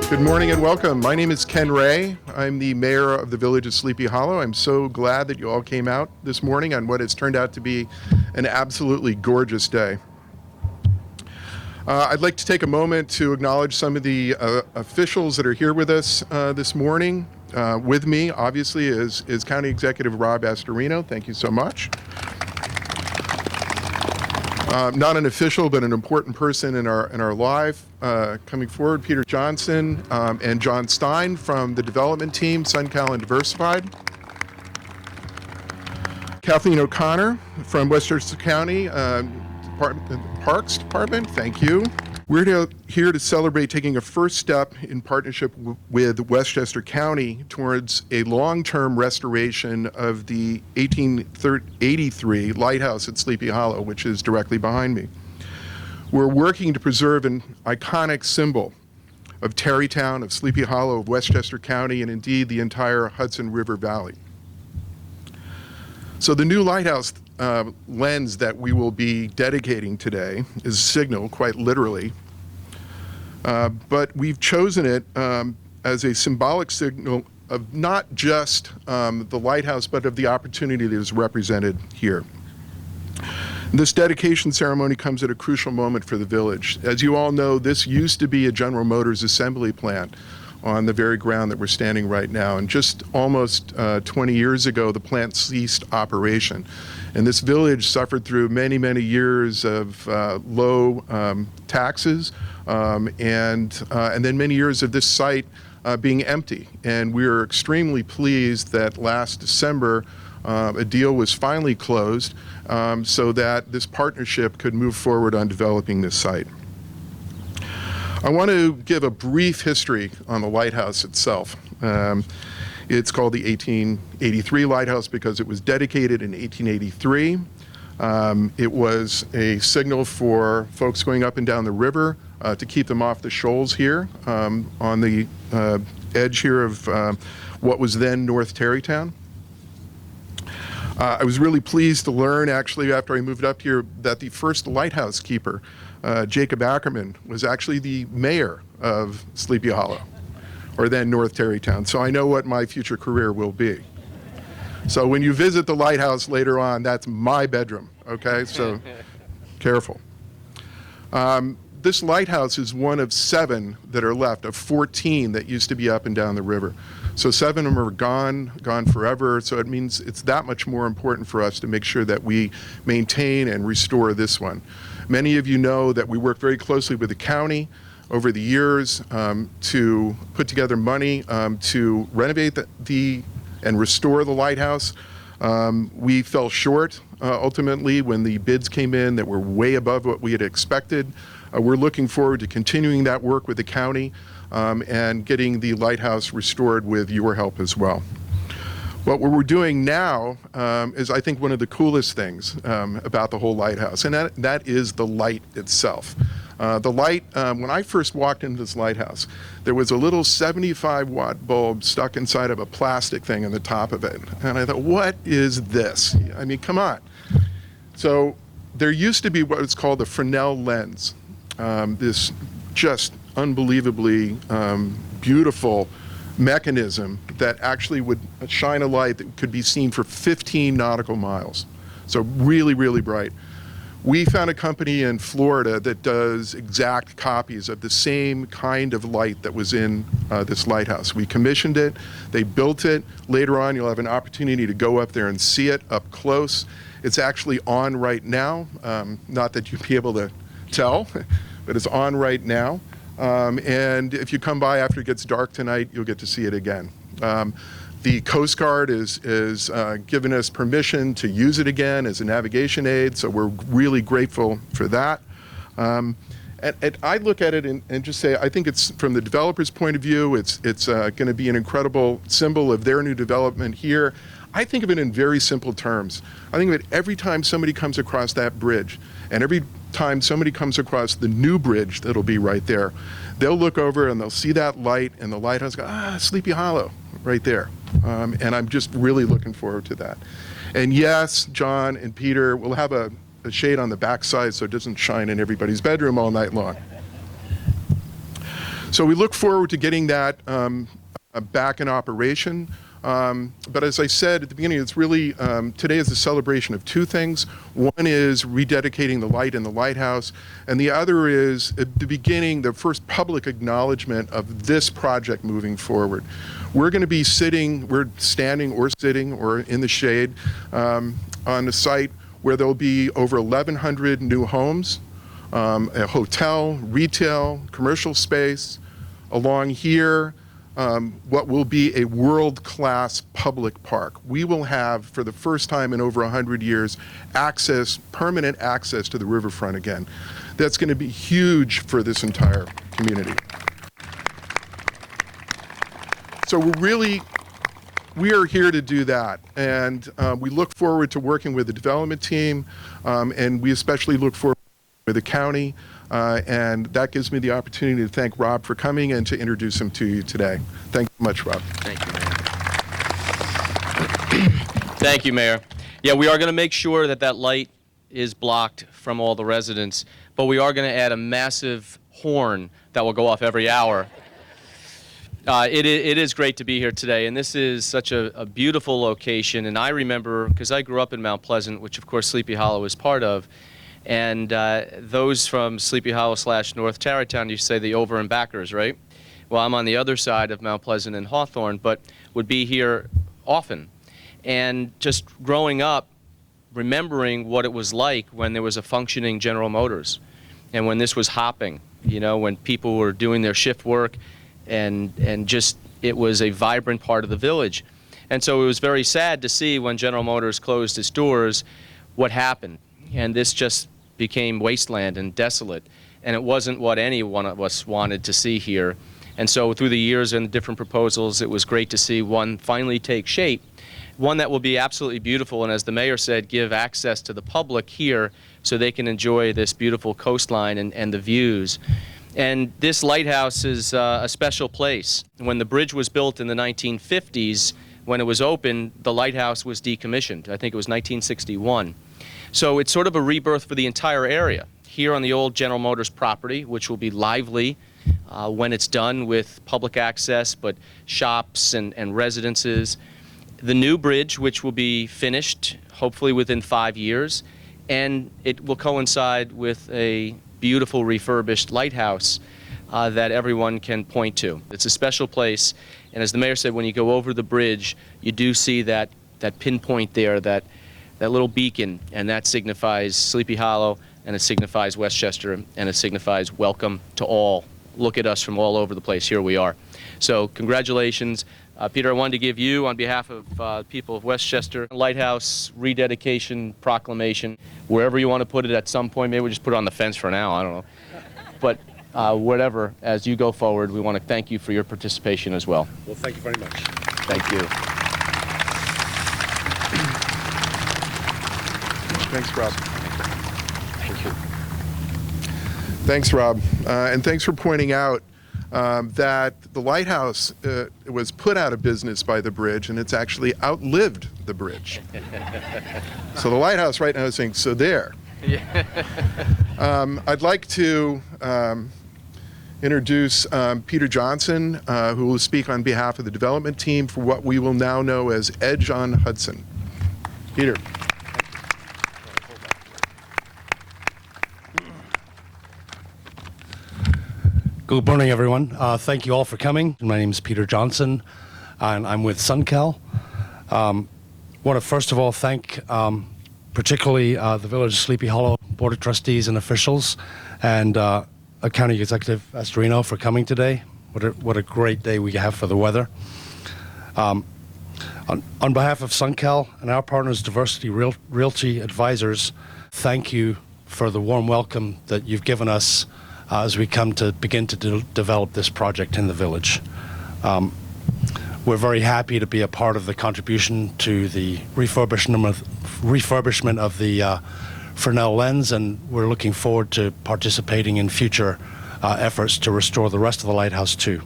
Good morning and welcome. My name is Ken Ray. I'm the mayor of the village of Sleepy Hollow. I'm so glad that you all came out this morning on what has turned out to be an absolutely gorgeous day. I'd like to take a moment to acknowledge some of the officials that are here with us this morning. With me, obviously, is County Executive Rob Astorino. Thank you so much. Not an official, but an important person in our life. Coming forward, Peter Johnson and John Stein from the development team, SunCal and Diversified. Kathleen O'Connor from Westchester County Parks Department, thank you. We're here to celebrate taking a first step in partnership with Westchester County towards a long-term restoration of the 1883 Lighthouse at Sleepy Hollow, which is directly behind me. We're working to preserve an iconic symbol of Tarrytown, of Sleepy Hollow, of Westchester County, and indeed the entire Hudson River Valley. So the new Lighthouse lens that we will be dedicating today is a signal, quite literally, but we've chosen it as a symbolic signal of not just the lighthouse, but of the opportunity that is represented here. This dedication ceremony comes at a crucial moment for the village. As you all know, this used to be a General Motors assembly plant on the very ground that we're standing right now. And just almost 20 years ago, the plant ceased operation. And this village suffered through many, many years of low taxes and then many years of this site being empty. And we are extremely pleased that last December, a deal was finally closed so that this partnership could move forward on developing this site. I want to give a brief history on the lighthouse itself. It's called the 1883 Lighthouse because it was dedicated in 1883. It was a signal for folks going up and down the river to keep them off the shoals here on the edge here of what was then North Tarrytown. I was really pleased to learn, actually, after I moved up here, that the first lighthouse keeper, Jacob Ackerman, was actually the mayor of Sleepy Hollow, or then North Tarrytown. So I know what my future career will be. So when you visit the lighthouse later on, that's my bedroom, okay? So careful. This lighthouse is one of 7 that are left, of 14 that used to be up and down the river. So 7 of them are gone forever. So it means it's that much more important for us to make sure that we maintain and restore this one. Many of you know that we work very closely with the county over the years to put together money to renovate and restore the lighthouse. We fell short ultimately when the bids came in that were way above what we had expected. We're looking forward to continuing that work with the county and getting the lighthouse restored with your help as well. What we're doing now is, I think, one of the coolest things about the whole lighthouse, and that is the light itself. The light, when I first walked into this lighthouse, there was a little 75-watt bulb stuck inside of a plastic thing on the top of it. And I thought, what is this? I mean, come on. So there used to be what was called the Fresnel Lens, this just unbelievably beautiful mechanism that actually would shine a light that could be seen for 15 nautical miles. So really, really bright. We found a company in Florida that does exact copies of the same kind of light that was in this lighthouse. We commissioned it, they built it. Later on, you'll have an opportunity to go up there and see it up close. It's actually on right now. Not that you'd be able to tell, but it's on right now. And if you come by after it gets dark tonight, you'll get to see it again. The Coast Guard is given us permission to use it again as a navigation aid, so we're really grateful for that. And I look at it and just say, I think it's, from the developer's point of view, it's going to be an incredible symbol of their new development here. I think of it in very simple terms. I think of it every time somebody comes across that bridge, and every time somebody comes across the new bridge that'll be right there, they'll look over and they'll see that light and the lighthouse, go, ah, Sleepy Hollow, right there. And I'm just really looking forward to that. And yes, John and Peter will have a shade on the backside so it doesn't shine in everybody's bedroom all night long. So we look forward to getting that back in operation. But as I said at the beginning, it's really, today is a celebration of two things. One is rededicating the light in the lighthouse, and the other is at the beginning, the first public acknowledgement of this project moving forward. We're going to be sitting, we're standing or sitting or in the shade on a site where there'll be over 1,100 new homes, a hotel, retail, commercial space. Along here, what will be a world-class public park. We will have, for the first time in over 100 years, access, permanent access to the riverfront again. That's going to be huge for this entire community. So we are here to do that, and we look forward to working with the development team, and we especially look forward with the county, and that gives me the opportunity to thank Rob for coming and to introduce him to you today. Thank you much, Rob. Thank you, Mayor. Thank you, Mayor. Yeah, we are going to make sure that that light is blocked from all the residents, but we are going to add a massive horn that will go off every hour. It is great to be here today, and this is such a beautiful location. And I remember, because I grew up in Mount Pleasant, which of course Sleepy Hollow is part of, and those from Sleepy Hollow / North Tarrytown, you say the over and backers, right? Well, I'm on the other side of Mount Pleasant and Hawthorne, but would be here often. And just growing up, remembering what it was like when there was a functioning General Motors, and when this was hopping, you know, when people were doing their shift work, and just it was a vibrant part of the village. And so it was very sad to see when General Motors closed its doors what happened. And this just became wasteland and desolate. And it wasn't what any one of us wanted to see here. And so through the years and the different proposals, it was great to see one finally take shape, one that will be absolutely beautiful, and as the mayor said, give access to the public here so they can enjoy this beautiful coastline and the views. And this lighthouse is a special place. When the bridge was built in the 1950s, when it was open, the lighthouse was decommissioned. I think it was 1961. So it's sort of a rebirth for the entire area. Here on the old General Motors property, which will be lively when it's done with public access, but shops and residences. The new bridge, which will be finished hopefully within 5 years, and it will coincide with a beautiful refurbished lighthouse that everyone can point to. It's a special place, and as the mayor said, when you go over the bridge, you do see that pinpoint there, that little beacon, and that signifies Sleepy Hollow, and it signifies Westchester, and it signifies welcome to all. Look at us from all over the place. Here we are. So congratulations. Peter, I wanted to give you, on behalf of people of Westchester, Lighthouse rededication proclamation. Wherever you want to put it at some point, maybe we'll just put it on the fence for now, I don't know. But whatever, as you go forward, we want to thank you for your participation as well. Well, thank you very much. Thank you. Thanks, Rob. Thank you. Thanks, Rob. And thanks for pointing out that the lighthouse was put out of business by the bridge, and it's actually outlived the bridge. So the lighthouse right now is saying, so there. I'd like to introduce Peter Johnson, who will speak on behalf of the development team for what we will now know as EDGE-ON-HUDSON. Peter. Good morning, everyone. Thank you all for coming. My name is Peter Johnson, and I'm with SunCal. Want to first of all thank particularly the Village of Sleepy Hollow Board of Trustees and officials, and County Executive Astorino for coming today. What a great day we have for the weather. On behalf of SunCal and our partners, Diversity Realty Advisors, thank you for the warm welcome that you've given us as we come to begin to develop this project in the village. We're very happy to be a part of the contribution to the refurbishment of the Fresnel Lens, and we're looking forward to participating in future efforts to restore the rest of the lighthouse too.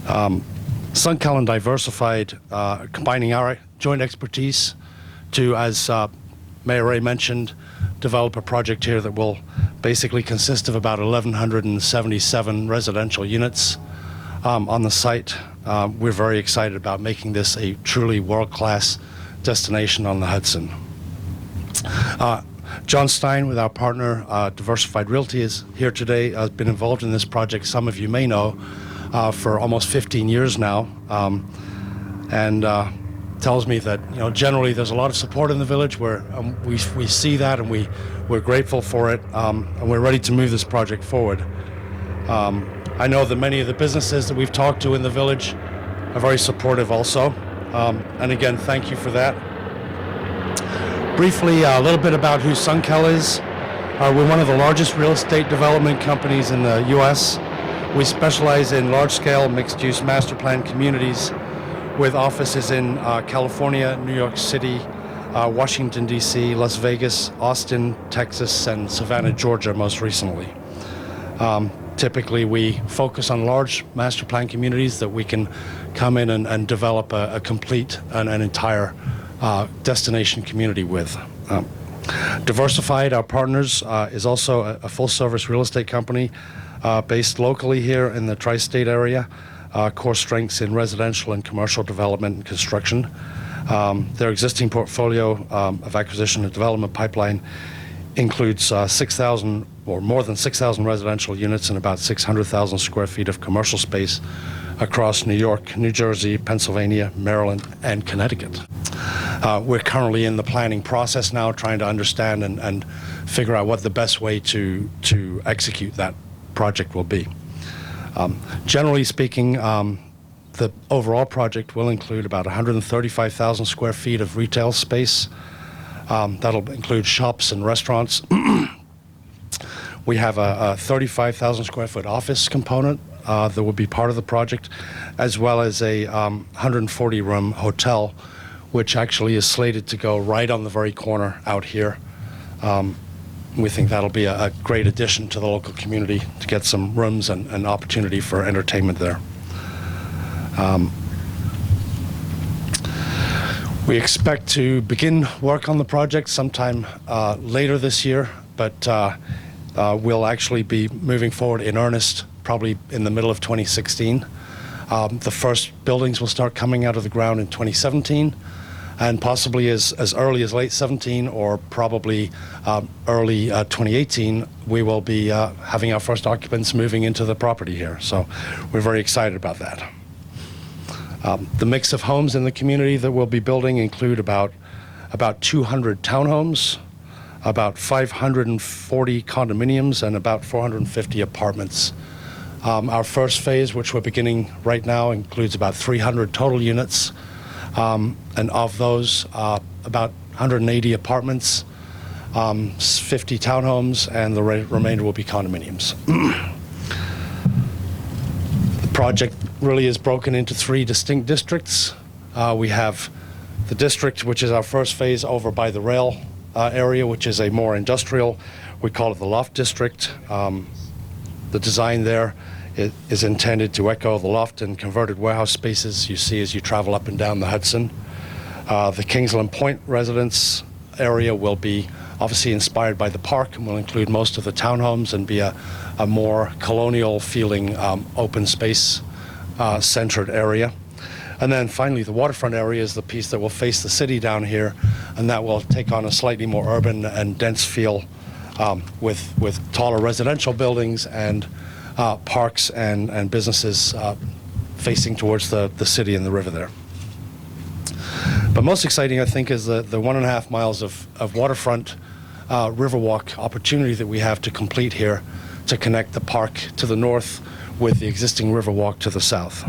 SunCal and Diversified, combining our joint expertise to, as Mayor Ray mentioned, develop a project here that will basically consist of about 1,177 residential units on the site. We're very excited about making this a truly world-class destination on the Hudson. John Stein, with our partner Diversified Realty, is here today. Has been involved in this project, some of you may know, for almost 15 years now, and tells me that generally there's a lot of support in the village. Where we see that, and we're grateful for it, and we're ready to move this project forward. I know that many of the businesses that we've talked to in the village are very supportive also, and again, thank you for that. Briefly, a little bit about who SunCal is. We're one of the largest real estate development companies in the U.S. We specialize in large-scale mixed-use master plan communities with offices in California, New York City, Washington, D.C., Las Vegas, Austin, Texas, and Savannah, Georgia, most recently. Typically, we focus on large master plan communities that we can come in and develop a complete and an entire destination community with. Diversified, our partners, is also a full-service real estate company based locally here in the tri-state area. Core strengths in residential and commercial development and construction. Their existing portfolio of acquisition and development pipeline includes 6,000 or more than 6,000 residential units and about 600,000 square feet of commercial space across New York, New Jersey, Pennsylvania, Maryland, and Connecticut. We're currently in the planning process now, trying to understand and figure out what the best way to execute that project will be. Generally speaking, the overall project will include about 135,000 square feet of retail space. That'll include shops and restaurants. We have a 35,000 square foot office component that will be part of the project, as well as a 140 room hotel, which actually is slated to go right on the very corner out here. We think that'll be a great addition to the local community to get some rooms and opportunity for entertainment there. We expect to begin work on the project sometime later this year, but we'll actually be moving forward in earnest probably in the middle of 2016. The first buildings will start coming out of the ground in 2017, and possibly as early as late 17 or probably early 2018, we will be having our first occupants moving into the property here. So we're very excited about that. The mix of homes in the community that we'll be building include about 200 townhomes, about 540 condominiums, and about 450 apartments. Our first phase, which we're beginning right now, includes about 300 total units, and of those, about 180 apartments, 50 townhomes, and the remainder will be condominiums. The project really is broken into 3 distinct districts. We have the district, which is our first phase over by the rail area, which is a more industrial, we call it the loft district. The design there is intended to echo the loft and converted warehouse spaces you see as you travel up and down the Hudson. The Kingsland Point residence area will be obviously inspired by the park and will include most of the townhomes and be a more colonial feeling open space centered area. And then finally, the waterfront area is the piece that will face the city down here, and that will take on a slightly more urban and dense feel with taller residential buildings and parks and businesses facing towards the city and the river there. But most exciting, I think, is the 1.5 miles of waterfront riverwalk opportunity that we have to complete here to connect the park to the north with the existing riverwalk to the south.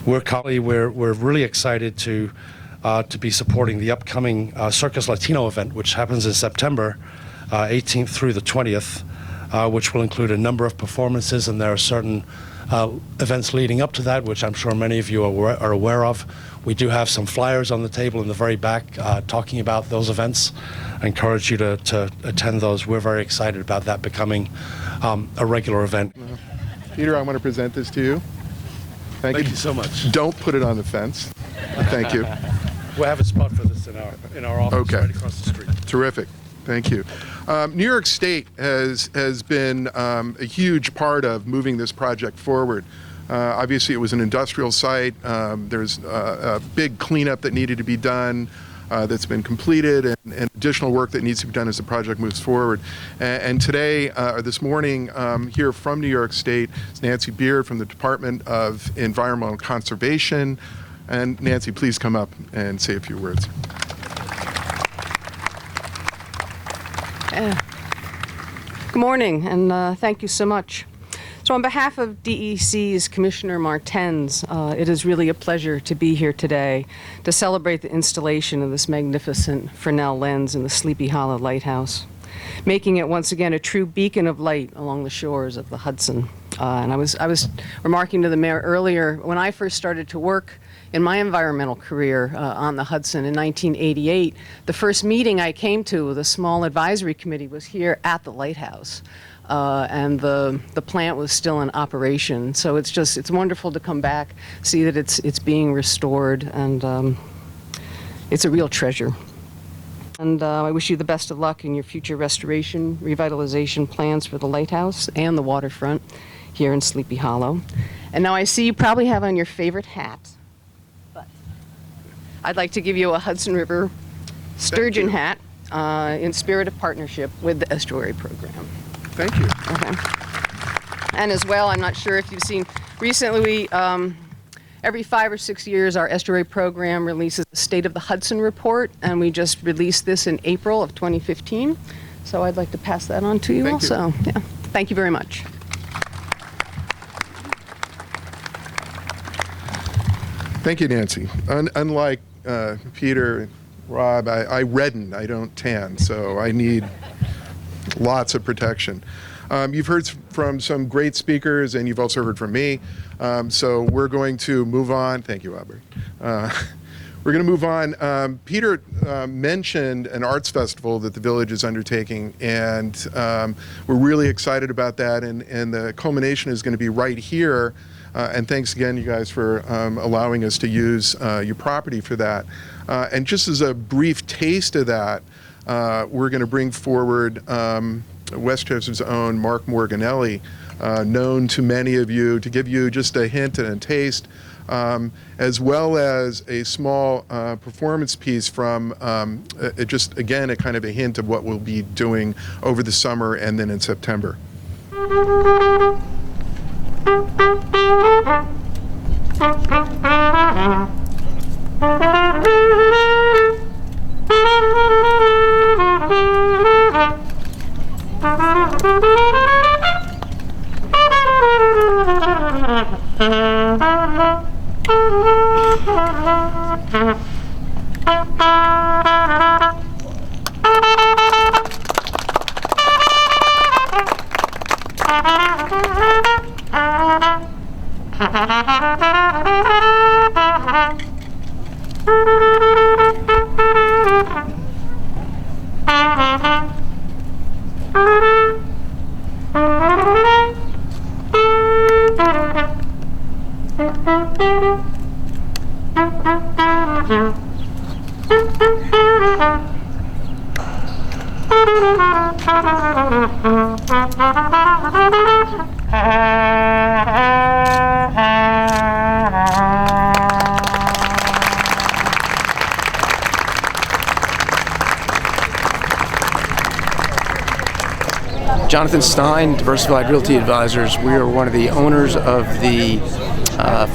We're really excited to be supporting the upcoming Circus Latino event, which happens in September 18th through the 20th, which will include a number of performances, and there are certain events leading up to that, which I'm sure many of you are aware of. We do have some flyers on the table in the very back talking about those events. I encourage you to attend those. We're very excited about that becoming a regular event. Peter, I want to present this to you. Thank you so much. Don't put it on the fence. Thank you. We'll have a spot for this in our office Okay. right across the street. Terrific. Thank you. New York State has been a huge part of moving this project forward. Obviously, it was an industrial site. There's a big cleanup that needed to be done that's been completed, and additional work that needs to be done as the project moves forward. And today, or this morning, here from New York State, is Nancy Beard from the Department of Environmental Conservation. And Nancy, please come up and say a few words. Good morning, and thank you so much. So on behalf of DEC's Commissioner Martens, it is really a pleasure to be here today to celebrate the installation of this magnificent Fresnel Lens in the Sleepy Hollow Lighthouse, making it once again a true beacon of light along the shores of the Hudson. And I was remarking to the mayor earlier, when I first started to work in my environmental career on the Hudson in 1988, the first meeting I came to with a small advisory committee was here at the Lighthouse. And the plant was still in operation. So it's wonderful to come back, see that it's being restored, and it's a real treasure. And I wish you the best of luck in your future restoration, revitalization plans for the Lighthouse and the waterfront here in Sleepy Hollow. And now I see you probably have on your favorite hat, but I'd like to give you a Hudson River sturgeon hat in spirit of partnership with the estuary program. Thank you. Okay. And as well, I'm not sure if you've seen, recently, every 5 or 6 years, our estuary program releases the State of the Hudson report, and we just released this in April of 2015. So I'd like to pass that on to you Thank you. also. Yeah. Thank you very much. Thank you, Nancy. Unlike Peter and Rob, I redden, I don't tan, so I need lots of protection. You've heard from some great speakers, and you've also heard from me. So we're going to move on. Thank you, Albert. We're going to move on. Peter mentioned an arts festival that the village is undertaking, and we're really excited about that. And the culmination is going to be right here. And thanks again, you guys, for allowing us to use your property for that. And just as a brief taste of that, we're going to bring forward Westchester's own Mark Morganelli, known to many of you, to give you just a hint and a taste, as well as a small performance piece from just, again, a kind of a hint of what we'll be doing over the summer and then in September. Jonathan Stein, Diversified Realty Advisors. We are one of the owners of the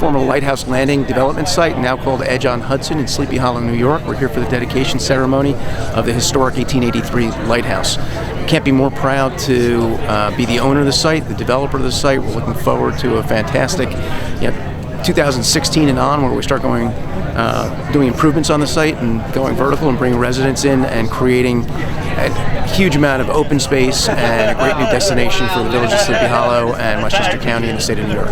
former Lighthouse Landing development site, now called EDGE-ON-HUDSON in Sleepy Hollow, New York. We're here for the dedication ceremony of the historic 1883 lighthouse. Can't be more proud to be the owner of the site, the developer of the site. We're looking forward to a fantastic 2016 and on, where we start going, doing improvements on the site and going vertical and bringing residents in and creating a huge amount of open space and a great new destination for the village of Sleepy Hollow and Westchester County in the state of New York.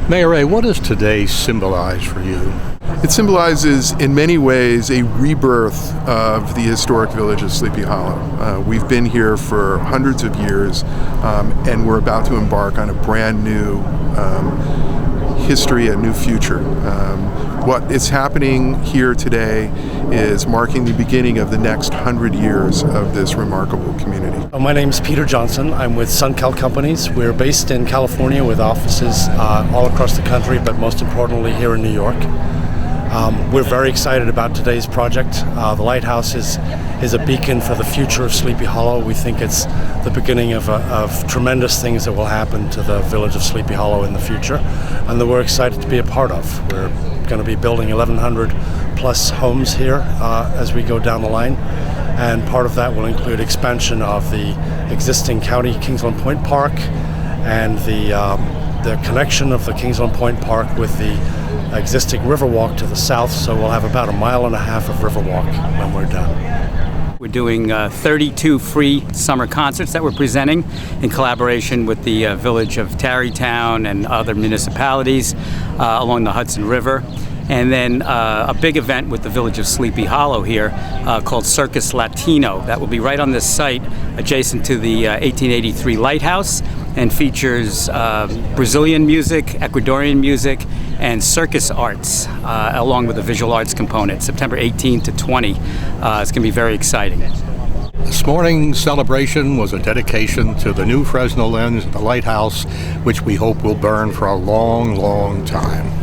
Mayor Ray, what does today symbolize for you? It symbolizes, in many ways, a rebirth of the historic village of Sleepy Hollow. We've been here for hundreds of years, and we're about to embark on a brand new history, a new future. What is happening here today is marking the beginning of the next 100 years of this remarkable community. My name is Peter Johnson. I'm with SunCal Companies. We're based in California with offices all across the country, but most importantly here in New York. We're very excited about today's project. The Lighthouse is a beacon for the future of Sleepy Hollow. We think it's the beginning of tremendous things that will happen to the village of Sleepy Hollow in the future, and that we're excited to be a part of. We're going to be building 1,100 plus homes here as we go down the line, and part of that will include expansion of the existing county Kingsland Point Park and the connection of the Kingsland Point Park with the existing Riverwalk to the south, so we'll have about 1.5 miles of Riverwalk when we're done. We're doing 32 free summer concerts that we're presenting in collaboration with the village of Tarrytown and other municipalities along the Hudson River. And then a big event with the village of Sleepy Hollow here called Circus Latino. That will be right on this site adjacent to the 1883 Lighthouse, and features Brazilian music, Ecuadorian music, and circus arts, along with a visual arts component. September 18 to 20. It's going to be very exciting. This morning's celebration was a dedication to the new Fresnel Lens at the Lighthouse, which we hope will burn for a long, long time.